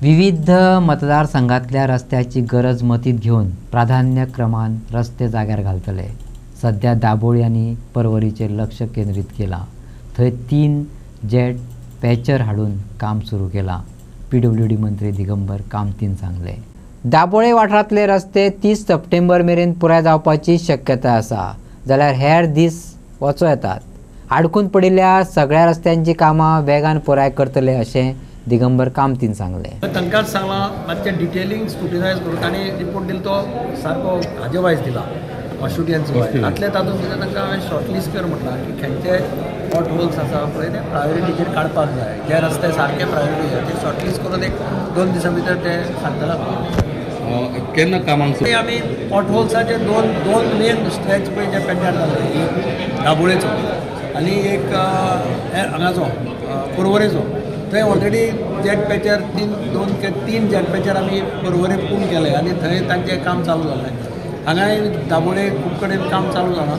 विविध मतदारसंघातल्या रस्त्याची गरज मतीत घेऊन प्राधान्यक्रमान रस्ते जाग्यार घालतले। सध्या दाबोळे यांनी परवरीचे लक्ष केंद्रित केला। थंय 3 जेट पॅचर हाडून काम सुरू केला। PWD मंत्री दिगंबर कामतीन सांगले। दाबोळे वाठारांतले रस्ते 30 सप्टेंबर मेरेन पुराय जावपाची शक्यता आसा, जाल्यार हेर दीस वचो येतात। आडकून पडिल्ल्या सगळ्या रस्त्यांची कामां वेगान पुराय करतले अशें दिगंबर कामतीन सांगले। तांकांच सांगलां मातशें डिटेलिंग स्क्रुटिनायज करून तांणी रिपोर्ट दिलो तो सारको हाजे वायज दिला, ऑस्ट्रेलियन्स वायज। तातले तातूंत भितर तांकां हांवें शॉर्टलिस्ट कर म्हटलां की खंयचे पॉट होल्स आसा पळय ते प्रायोरिटीचेर काडपाक जाय, जे रस्ते सारके प्रायोरिटी जाय ते शॉर्टलिस्ट करून 1-2 दिसां भितर ते सांगतला। केन्ना कामांक आमी पॉट होल्साचे दोन मेन स्ट्रेच पळय जे पेड्ड्यार जाले, एक दाबोळेचो आनी एक हांगाचो परवरेचो। थंय already jet patcher 3 jet patcher आमी परवरे पूर्ण केले आनी थंय तांचें काम चालू जालें। हांगाय दाबोळे खूब कडेन काम चालू जालां।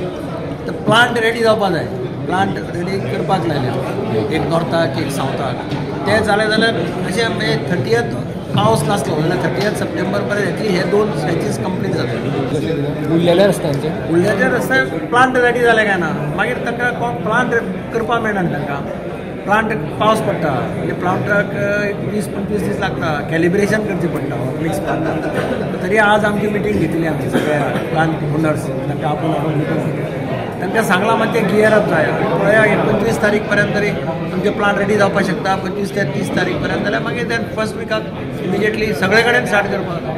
तर प्लांट रेडी जावपाक जाय, प्लांट रेडी करपाक लायले, एक नॉर्थाक एक सावथाक। ते जालें जाल्यार अशें 30th पावस नासलो जाल्यार 30th सप्टेंबर पर्यंत एटली हे 2 स्ट्रेचीस कंप्लीट जातले। उरलेल्या रस्ते प्लांट रेडी जाले काय ना, मागीर तांकां प्लांट करपाक मेळना तांकां। प्लांट पावस पडटा आनी प्लांटाक 20-25 दीस लागता, कॅलिब्रेशन करचें पडटा मिक्स प्लांटाक। तरी आज आमची मिटींग घेतली आमी सगळ्या प्लांट ओनर्स, तांकां आपूण मिटींग तांकां सांगलां मातशें गियर अप जाय। पळया 25 तारीख पर्यंत तरी तुमचे प्लांट रेडी जावपाक शकता, 25 ते 30 तारीख पर्यंत, जाल्यार मागीर फर्स्ट विकाक इमिजिएटली सगळे कडेन स्टार्ट करपाक।